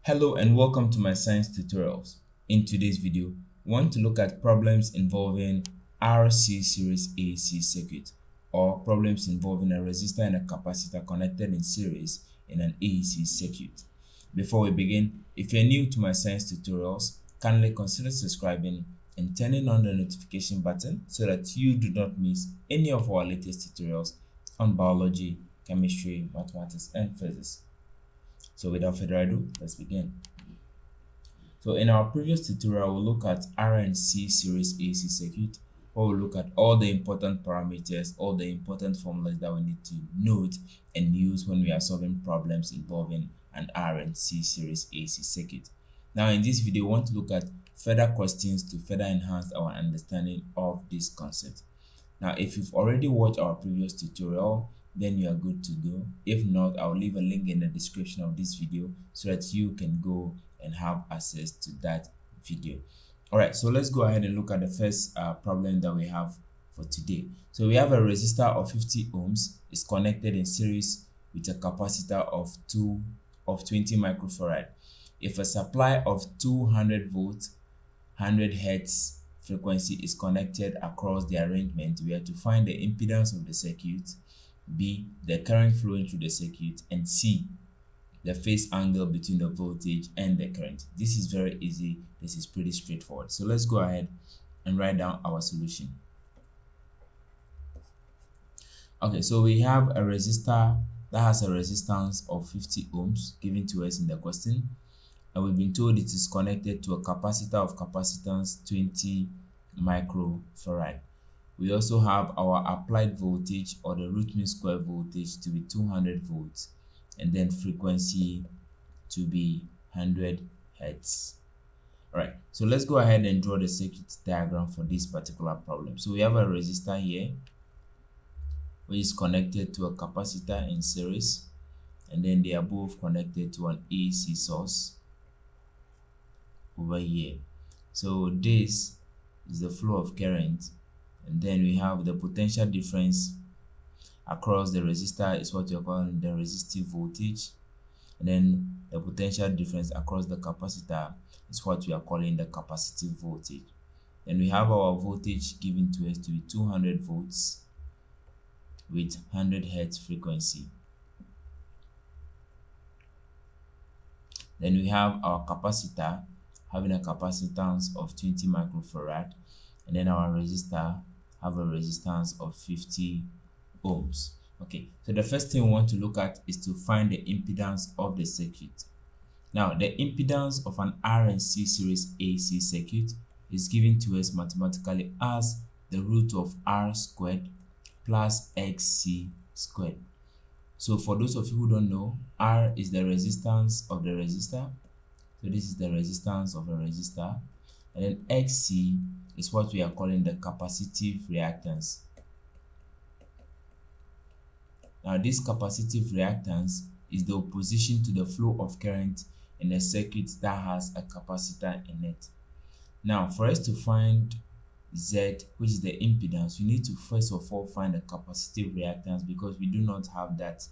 Hello and welcome to my science tutorials. In today's video, we want to look at problems involving RC series AC circuit or problems involving a resistor and a capacitor connected in series in an AC circuit. Before we begin, if you're new to my science tutorials, kindly consider subscribing and turning on the notification button so that you do not miss any of our latest tutorials on biology, chemistry, mathematics, and physics. So without further ado, let's begin. So in our previous tutorial, we'll look at R and C series AC circuit, where we'll look at all the important parameters, all the important formulas that we need to note and use when we are solving problems involving an R and C series AC circuit. Now in this video, we want to look at further questions to further enhance our understanding of this concept. Now if you've already watched our previous tutorial, then you are good to go. If not, I'll leave a link in the description of this video so that you can go and have access to that video. All right, so let's go ahead and look at the first problem that we have for today. So we have a resistor of 50 ohms is connected in series with a capacitor of 20 microfarad. If a supply of 200 volts 100 hertz frequency is connected across the arrangement, we are to find the impedance of the circuit, B, the current flowing through the circuit, and C, the phase angle between the voltage and the current. This is very easy. This is pretty straightforward. So let's go ahead and write down our solution. Okay, so we have a resistor that has a resistance of 50 ohms given to us in the question, and we've been told it is connected to a capacitor of capacitance 20 microfarad. We also have our applied voltage or the root mean square voltage to be 200 volts and then frequency to be 100 hertz. All right, so let's go ahead and draw the circuit diagram for this particular problem. So we have a resistor here which is connected to a capacitor in series, and then they are both connected to an AC source over here. So this is the flow of current, and then we have the potential difference across the resistor is what we are calling the resistive voltage, and then the potential difference across the capacitor is what we are calling the capacitive voltage. Then we have our voltage given to us to be 200 volts with 100 hertz frequency. Then we have our capacitor having a capacitance of 20 microfarad, and then our resistor have a resistance of 50 ohms. Okay, so the first thing we want to look at is to find the impedance of the circuit. Now the impedance of an R and C series AC circuit is given to us mathematically as the root of R squared plus XC squared. So for those of you who don't know, R is the resistance of the resistor, so this is the resistance of a resistor, and then XC is what we are calling the capacitive reactance. Now this capacitive reactance is the opposition to the flow of current in a circuit that has a capacitor in it. Now for us to find Z, which is the impedance, we need to first of all find the capacitive reactance because we do not have that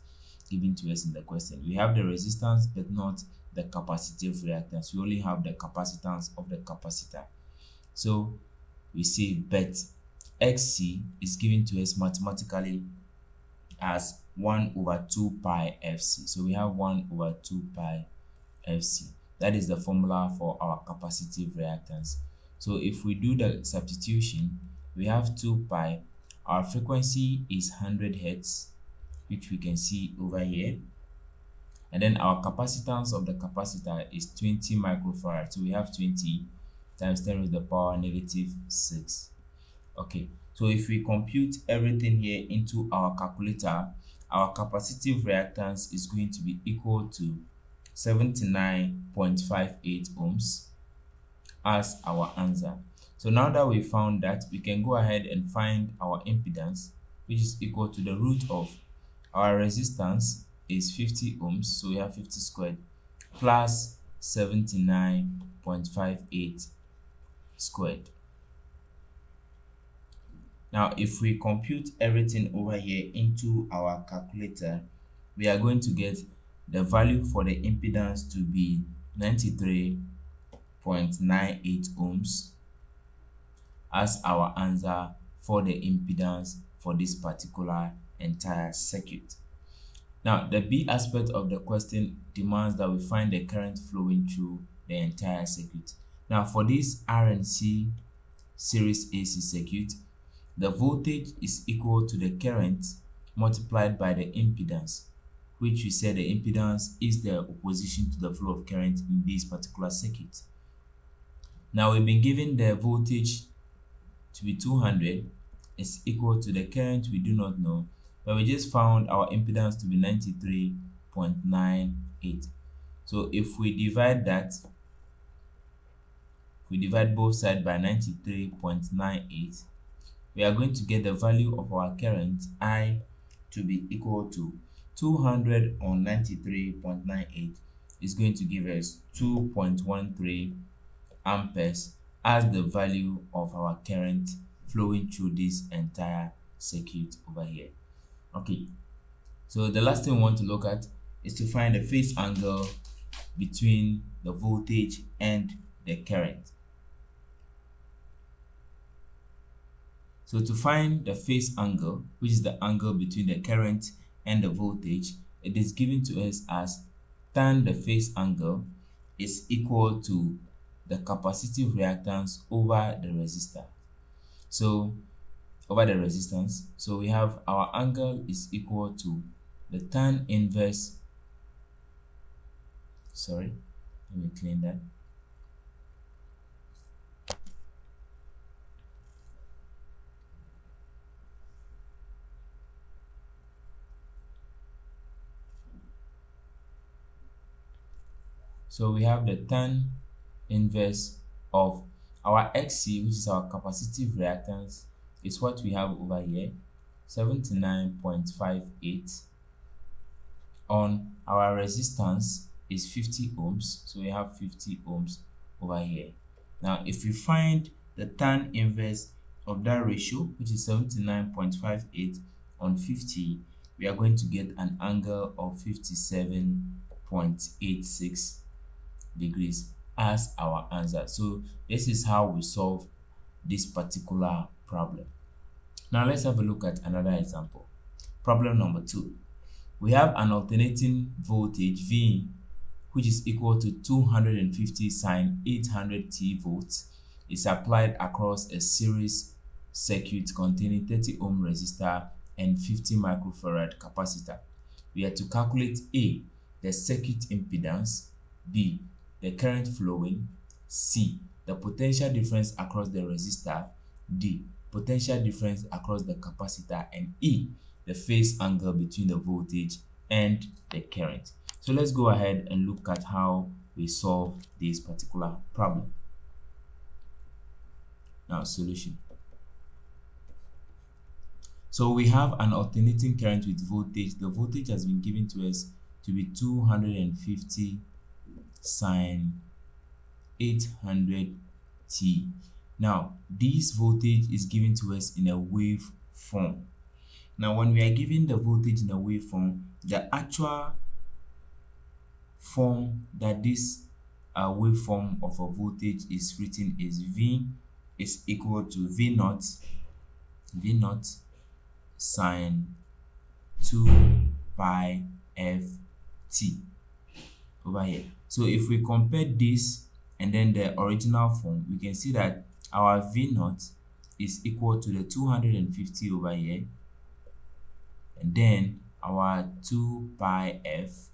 given to us in the question. We have the resistance but not the capacitive reactance. We only have the capacitance of the capacitor. So we say but XC is given to us mathematically as 1 over 2 pi FC. So we have 1 over 2 pi FC. That is the formula for our capacitive reactance. So if we do the substitution, we have 2 pi. Our frequency is 100 hertz, which we can see over here. And then our capacitance of the capacitor is 20 microfarad. So we have 20 times 10 to the power negative 6. Okay, so if we compute everything here into our calculator, our capacitive reactance is going to be equal to 79.58 ohms as our answer. So now that we found that, we can go ahead and find our impedance, which is equal to the root of our resistance is 50 ohms, so we have 50 squared plus 79.58 squared. Now if we compute everything over here into our calculator, we are going to get the value for the impedance to be 93.98 ohms as our answer for the impedance for this particular entire circuit. Now, the B aspect of the question demands that we find the current flowing through the entire circuit. Now, for this RNC series AC circuit, the voltage is equal to the current multiplied by the impedance, which we said the impedance is the opposition to the flow of current in this particular circuit. Now, we've been given the voltage to be 200 is equal to the current we do not know, but we just found our impedance to be 93.98. So if we divide both sides by 93.98, we are going to get the value of our current I to be equal to 200 on 93.98 is going to give us 2.13 amperes as the value of our current flowing through this entire circuit over here. Okay, so the last thing we want to look at is to find the phase angle between the voltage and the current. So to find the phase angle, which is the angle between the current and the voltage, it is given to us as tan the phase angle is equal to the capacitive reactance over the resistor. So over the resistance, so we have our angle is equal to the tan inverse, let me clean that. So we have the tan inverse of our XC, which is our capacitive reactance, is what we have over here, 79.58, on our resistance is 50 ohms, so we have 50 ohms over here. Now if we find the tan inverse of that ratio, which is 79.58 on 50, we are going to get an angle of 57.86 degrees as our answer. So this is how we solve this particular problem. Now let's have a look at another example. Problem number 2. We have an alternating voltage V, which is equal to 250 sine 800 t volts, is applied across a series circuit containing 30 ohm resistor and 50 microfarad capacitor. We are to calculate A, the circuit impedance, B, the current flowing, C, the potential difference across the resistor, D, potential difference across the capacitor, and E, the phase angle between the voltage and the current. So let's go ahead and look at how we solve this particular problem. Now, solution. So we have an alternating current with voltage. The voltage has been given to us to be 250 sine 800 t. Now, this voltage is given to us in a wave form. Now, when we are given the voltage in a waveform, the actual form that this waveform of a voltage is written is V is equal to V naught sine 2 pi f t over here. So if we compare this and then the original form, we can see that our V naught is equal to the 250 over here, and then our 2 pi f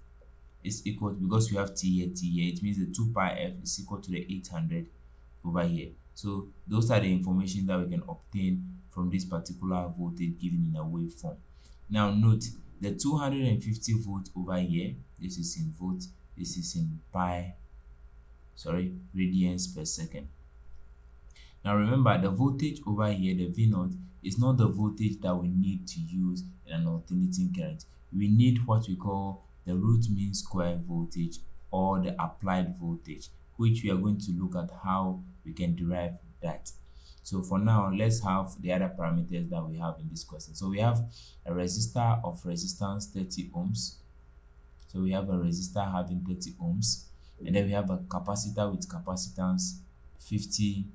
is equal to, because we have t here, it means the 2 pi f is equal to the 800 over here. So those are the information that we can obtain from this particular voltage given in a waveform. Now note the 250 volt over here, this is in volt, this is in radians per second. Now remember, the voltage over here, the V naught, is not the voltage that we need to use in an alternating current. We need what we call the root mean square voltage, or the applied voltage, which we are going to look at how we can derive that. So for now, let's have the other parameters that we have in this question. So we have a resistor of resistance 30 ohms. So we have a resistor having 30 ohms. and then we have a capacitor with capacitance 50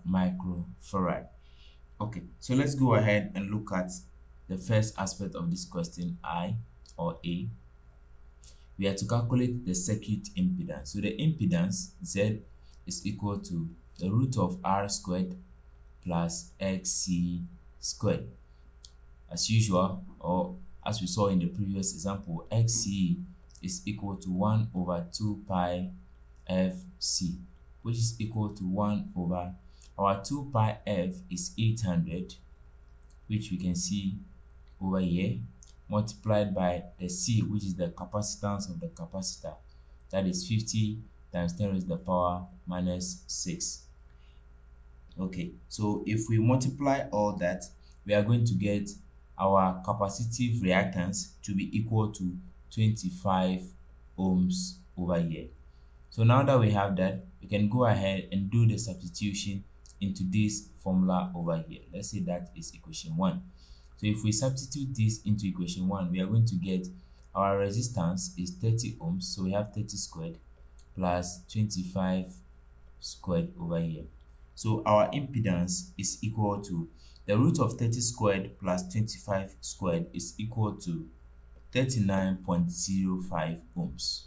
microfarad. Okay, so let's go ahead and look at the first aspect of this question, I or A. We are to calculate the circuit impedance. So the impedance Z is equal to the root of R squared plus XC squared. As usual, or as we saw in the previous example, XC is equal to 1 over 2 pi FC, which is equal to 1 over our 2 pi F is 800, which we can see over here, multiplied by the C, which is the capacitance of the capacitor, that is 50 times 10 raised to the power minus 6. Okay, so if we multiply all that, we are going to get our capacitive reactance to be equal to 25 ohms over here. So now that we have that, we can go ahead and do the substitution into this formula over here. Let's say that is equation 1. So if we substitute this into equation 1, we are going to get our resistance is 30 ohms. So we have 30 squared plus 25 squared over here. So our impedance is equal to the root of 30 squared plus 25 squared is equal to 39.05 ohms.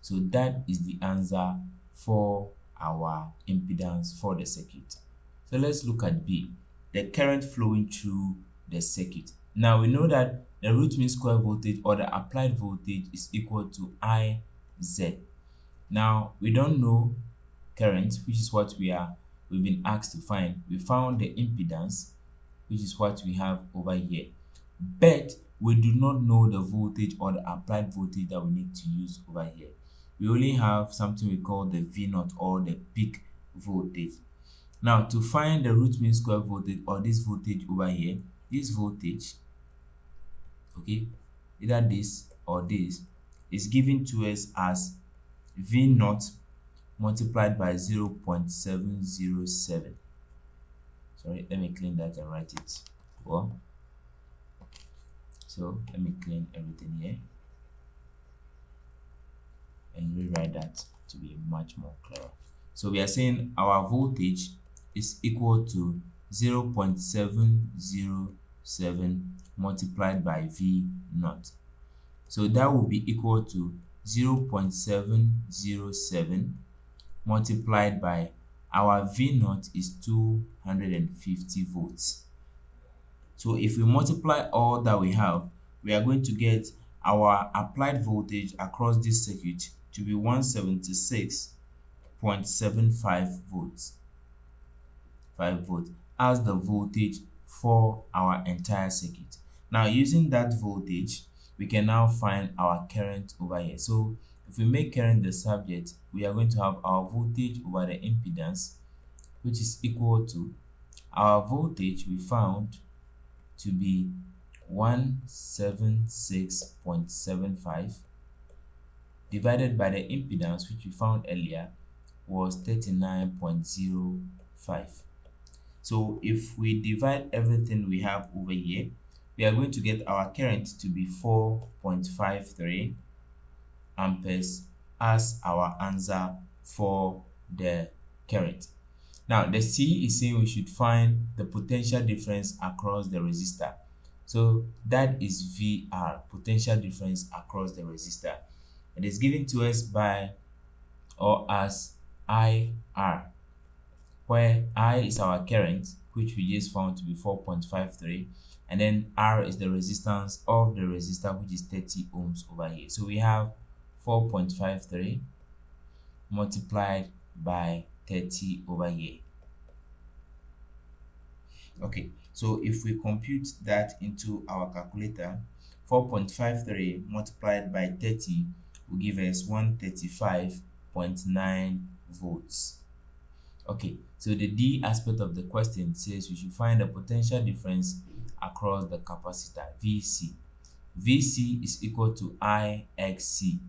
So that is the answer for our impedance for the circuit. So let's look at B, the current flowing through the circuit. Now we know that the root mean square voltage or the applied voltage is equal to IZ. Now we don't know current, which is what we've been asked to find. We found the impedance, which is what we have over here, but we do not know the voltage or the applied voltage that we need to use over here. We only have something we call the V0 or the peak voltage. Now to find the root mean square voltage or this voltage over here, this voltage, okay, either this or this, is given to us as V0 multiplied by 0.707. Sorry, let me clean that and write it well. So let me clean everything here and rewrite that to be much more clearer. So we are saying our voltage is equal to 0.707 multiplied by V0. So that will be equal to 0.707 multiplied by our V0 is 250 volts. So if we multiply all that we have, we are going to get our applied voltage across this circuit to be 176.75 volts, 5 volts as the voltage for our entire circuit. Now using that voltage, we can now find our current over here. So if we make current the subject, we are going to have our voltage over the impedance, which is equal to our voltage we found to be 176.75 divided by the impedance, which we found earlier was 39.05. So if we divide everything we have over here, we are going to get our current to be 4.53 amperes as our answer for the current. Now the C is saying we should find the potential difference across the resistor. So that is VR, potential difference across the resistor. It is given to us by or as IR, where I is our current, which we just found to be 4.53, and then R is the resistance of the resistor, which is 30 ohms over here. So we have 4.53 multiplied by 30 over here. Okay, so if we compute that into our calculator, 4.53 multiplied by 30 will give us 135.9 volts. Okay, so the D aspect of the question says we should find the potential difference across the capacitor, VC. VC is equal to IXC,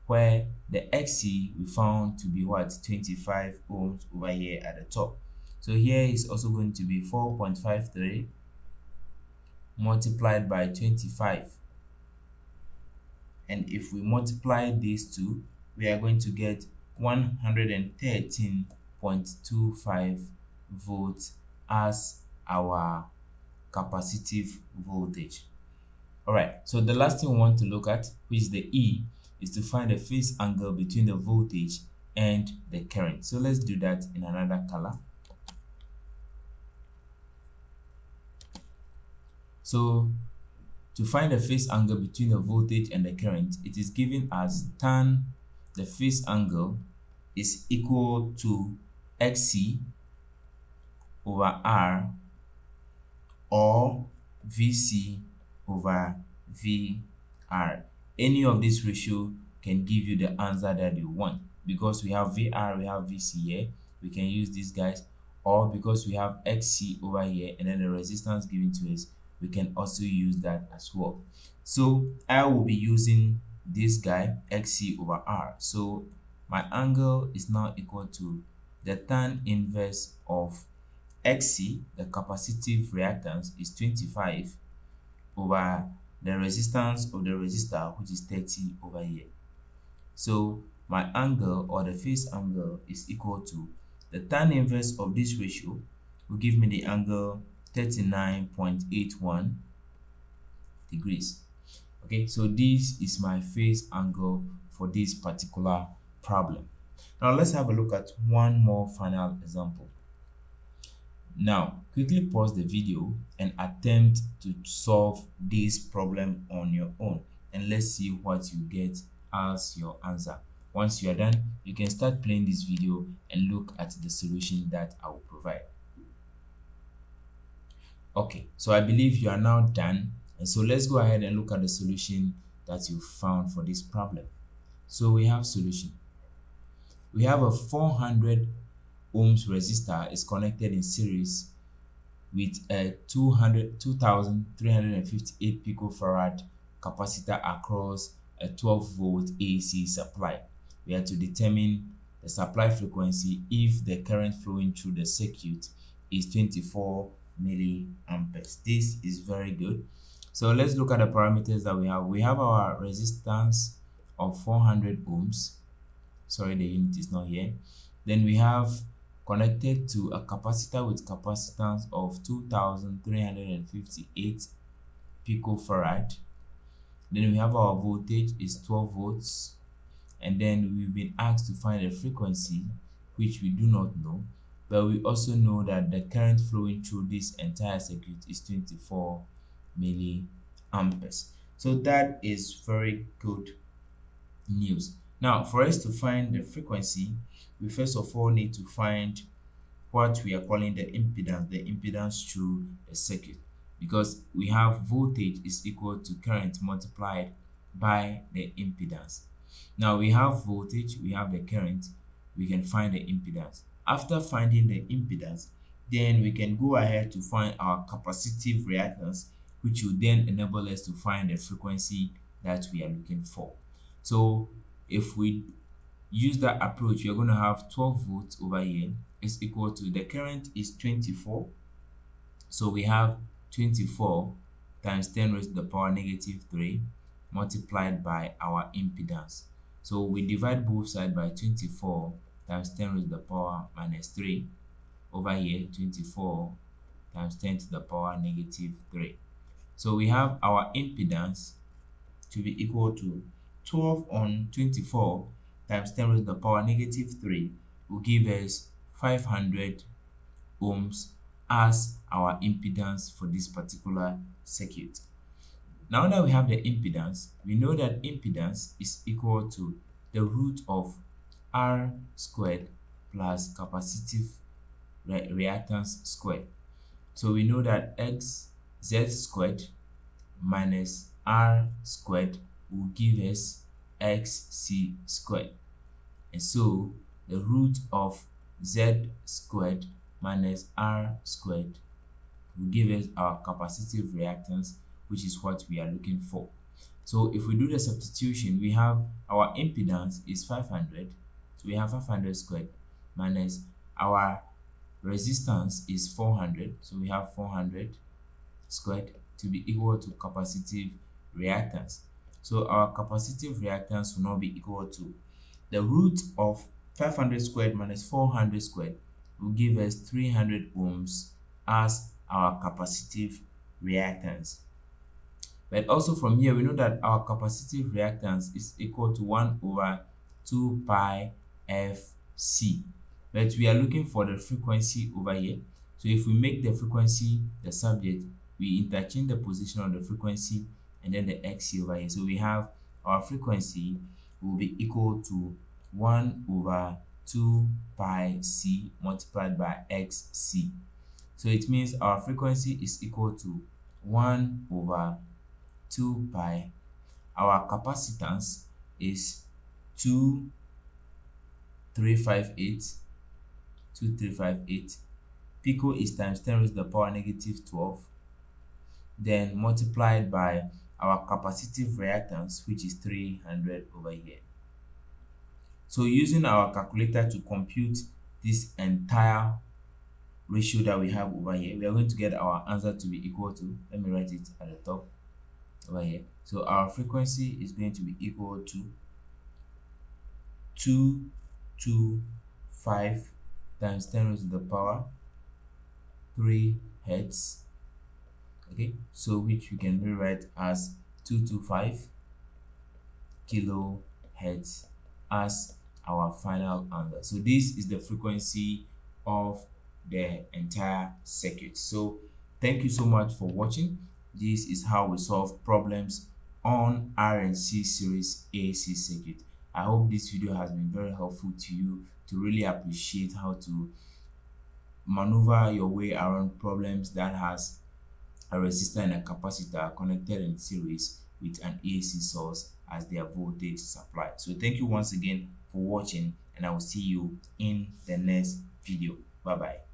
where the XC we found to be what? 25 ohms over here at the top. So here is also going to be 4.53 multiplied by 25. And if we multiply these two, we are going to get 113.25 volts as our capacitive voltage. Alright, so the last thing we want to look at, which is the E, is to find the phase angle between the voltage and the current. So let's do that in another color. So to find the phase angle between the voltage and the current, it is given as tan the phase angle is equal to XC over R or VC over VR. Any of this ratio can give you the answer that you want. Because we have VR, we have VC here, we can use these guys. Or because we have XC over here and then the resistance given to us, we can also use that as well. So I will be using this guy, XC over R. So my angle is now equal to the tan inverse of XC, the capacitive reactance, is 25 over the resistance of the resistor, which is 30 over here. So my angle or the phase angle is equal to the tan inverse of this ratio will give me the angle 39.81 degrees. Okay, so this is my phase angle for this particular problem. Now let's have a look at one more final example. Now, quickly pause the video and attempt to solve this problem on your own, and let's see what you get as your answer. Once you are done, you can start playing this video and look at the solution that I will provide. Okay, so I believe you are now done, and so let's go ahead and look at the solution that you found for this problem. So we have solution. We have a 400 ohms resistor is connected in series with a 2358 picofarad capacitor across a 12 volt AC supply. We have to determine the supply frequency if the current flowing through the circuit is 24 milliamperes. This is very good. So let's look at the parameters that we have. We have our resistance of 400 ohms. Sorry, the unit is not here. Then we have connected to a capacitor with capacitance of 2358 picofarad. Then we have our voltage is 12 volts, and then we've been asked to find a frequency which we do not know, but we also know that the current flowing through this entire circuit is 24 milliamperes. So that is very good news. Now, for us to find the frequency, we first of all need to find what we are calling the impedance through a circuit, because we have voltage is equal to current multiplied by the impedance. Now we have voltage, we have the current, we can find the impedance. After finding the impedance, then we can go ahead to find our capacitive reactance, which will then enable us to find the frequency that we are looking for. So if we use that approach, you're going to have 12 volts over here is equal to the current is 24. So we have 24 times 10 raised to the power negative 3 multiplied by our impedance. So we divide both sides by 24 times 10 raised to the power minus 3 over here 24 times 10 to the power negative 3. So we have our impedance to be equal to 12 on 24 times 10 raised to the power negative 3 will give us 500 ohms as our impedance for this particular circuit. Now that we have the impedance, we know that impedance is equal to the root of R squared plus capacitive reactance squared. So we know that Z squared minus R squared will give us XC squared. And so the root of Z squared minus R squared will give us our capacitive reactance, which is what we are looking for. So if we do the substitution, we have our impedance is 500. So we have 500 squared minus our resistance is 400. So we have 400 squared to be equal to capacitive reactance. So our capacitive reactance will now be equal to the root of 500 squared minus 400 squared will give us 300 ohms as our capacitive reactance. But also from here, we know that our capacitive reactance is equal to 1 over 2 pi fc. But we are looking for the frequency over here. So if we make the frequency the subject, we interchange the position of the frequency and then the xc over here. So we have our frequency will be equal to 1 over 2 pi c multiplied by xc. So it means our frequency is equal to 1 over 2 pi. Our capacitance is 2358. Pico is times 10 raised to the power negative 12. Then multiplied by our capacitive reactance, which is 300 over here. So using our calculator to compute this entire ratio that we have over here, we are going to get our answer to be equal to, let me write it at the top over here. So our frequency is going to be equal to 225 times 10 raised to the power 3 hertz. Okay, so which we can rewrite as 225 kilohertz as our final answer. So this is the frequency of the entire circuit. So thank you so much for watching. This is how we solve problems on RNC series AC circuit. I hope this video has been very helpful to you to really appreciate how to maneuver your way around problems that has a resistor and a capacitor connected in series with an AC source as their voltage supply. So thank you once again for watching, and I will see you in the next video. Bye bye.